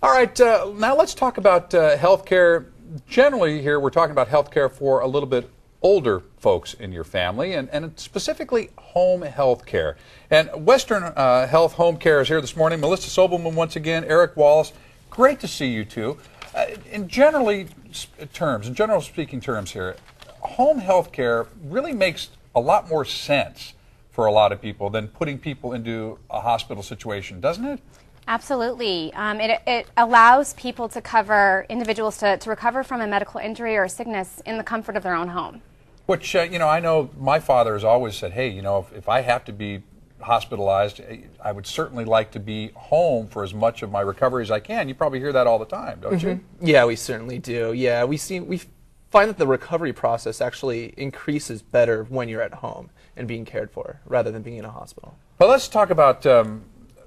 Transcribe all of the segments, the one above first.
All right, now let's talk about healthcare. Generally here we're talking about healthcare for a little bit older folks in your family, and specifically home health care. And Western Health Home Care is here this morning. Melissa Sobelman once again, Eric Wallace. Great to see you two. In general speaking terms here, home health care really makes a lot more sense for a lot of people than putting people into a hospital situation, doesn't it? Absolutely. It allows people to cover, individuals to recover from a medical injury or sickness in the comfort of their own home. Which, I know my father has always said, hey, if I have to be hospitalized, I would certainly like to be home for as much of my recovery as I can. You probably hear that all the time, don't you? Yeah, we certainly do. Yeah, we find that the recovery process actually increases better when you're at home and being cared for rather than being in a hospital. Well, let's talk about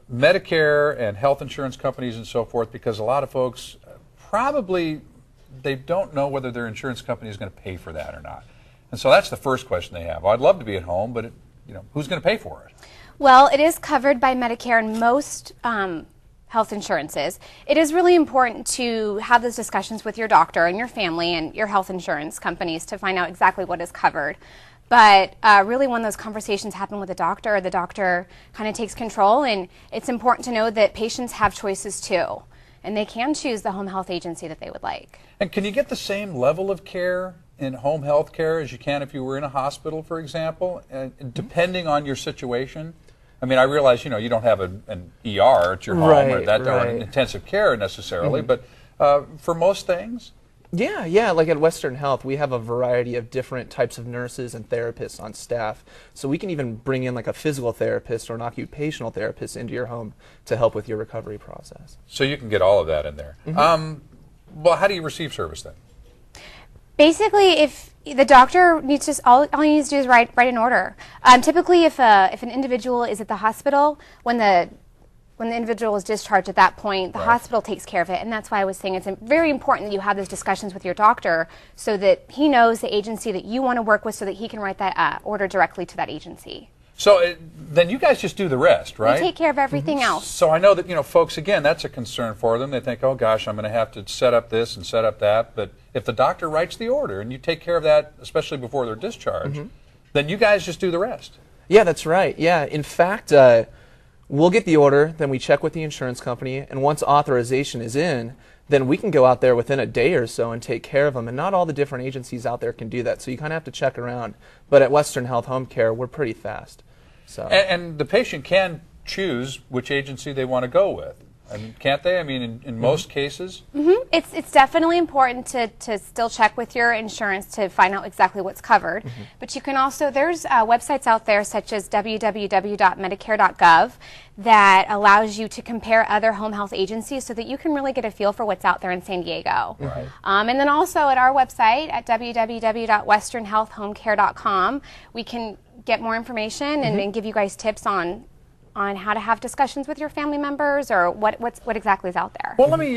Medicare and health insurance companies and so forth, because a lot of folks probably they don't know whether their insurance company is going to pay for that or not. And so that's the first question they have. Well, I'd love to be at home, but who's going to pay for it? Well, it is covered by Medicare and most health insurances. It is really important to have those discussions with your doctor and your family and your health insurance companies to find out exactly what is covered. But really when those conversations happen with the doctor kind of takes control, and it's important to know that patients have choices too, and they can choose the home health agency that they would like. And can you get the same level of care in home health care as you can if you were in a hospital, for example, depending on your situation? I mean, I realize, you don't have an ER at your home or an intensive care necessarily, but for most things? Yeah, like at Western Health, we have a variety of different types of nurses and therapists on staff. So we can even bring in like a physical therapist or an occupational therapist into your home to help with your recovery process. So you can get all of that in there. Well, how do you receive service then? Basically, if the doctor needs to, all he needs to do is write an order. Typically, if an individual is at the hospital, when the individual is discharged at that point, the hospital takes care of it, and that's why I was saying it's very important that you have those discussions with your doctor so that he knows the agency that you want to work with so that he can write that order directly to that agency. So then you guys just do the rest, right? We take care of everything else. So I know that, folks, again, that's a concern for them. They think, oh gosh, I'm going to have to set up this and set up that. But if the doctor writes the order and you take care of that, especially before they're discharged, then you guys just do the rest. Yeah, that's right. Yeah, in fact, we'll get the order, then we check with the insurance company, and once authorization is in, then we can go out there within a day or so and take care of them. And not all the different agencies out there can do that, so you kind of have to check around. But at Western Health Home Care, we're pretty fast. So. And the patient can choose which agency they want to go with. I mean, can't they? I mean, in most cases? It's definitely important to still check with your insurance to find out exactly what's covered. But you can also, there's websites out there such as www.medicare.gov that allows you to compare other home health agencies so that you can really get a feel for what's out there in San Diego. And then also at our website at www.westernhealthhomecare.com, we can get more information and give you guys tips on how to have discussions with your family members or what exactly is out there. Well, let me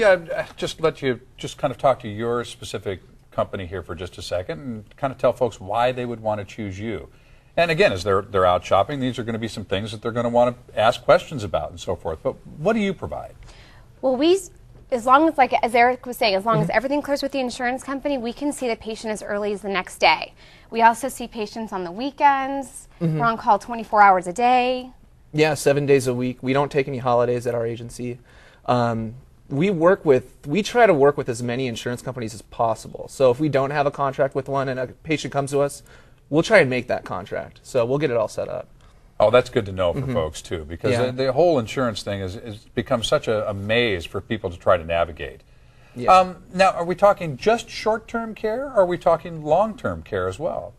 just let you kind of talk to your specific company here for just a second and kind of tell folks why they would want to choose you. And again, as they're out shopping, these are going to be some things that they're going to want to ask questions about and so forth. But what do you provide? Well, as long as, like as Eric was saying, as long as everything clears with the insurance company, we can see the patient as early as the next day. We also see patients on the weekends. We're on call 24 hours a day. Yeah, 7 days a week. We don't take any holidays at our agency. We try to work with as many insurance companies as possible. So if we don't have a contract with one and a patient comes to us, we'll try and make that contract. So we'll get it all set up. Oh, that's good to know for folks too, because the whole insurance thing has become such a maze for people to try to navigate. Yeah. Now, are we talking just short-term care, or are we talking long-term care as well?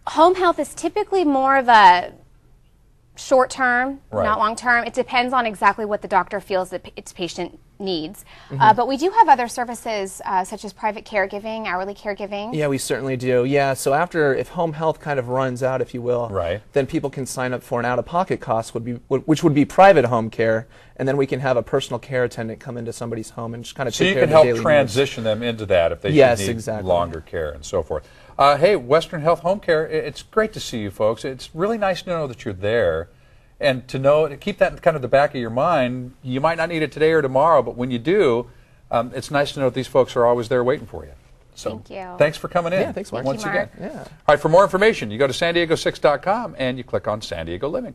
Home health is typically more of a short-term, not long-term. It depends on exactly what the doctor feels that its patient needs. But we do have other services such as private caregiving, hourly caregiving. Yeah, we certainly do. Yeah, so if home health kind of runs out, if you will, then people can sign up for an out-of-pocket cost, which would be private home care, and then we can have a personal care attendant come into somebody's home and just kind of take care of the daily needs. So you can help transition them into that if they need longer care and so forth. Hey, Western Health Home Care, it's great to see you folks. It's really nice to know that you're there. And to keep that in kind of the back of your mind, you might not need it today or tomorrow, but when you do, it's nice to know that these folks are always there waiting for you. So Thank you. Thanks for coming in. Yeah, thanks, Mark. Once Thank you, again. Mark. Yeah. All right, for more information, you go to san diego6.com and you click on San Diego Living.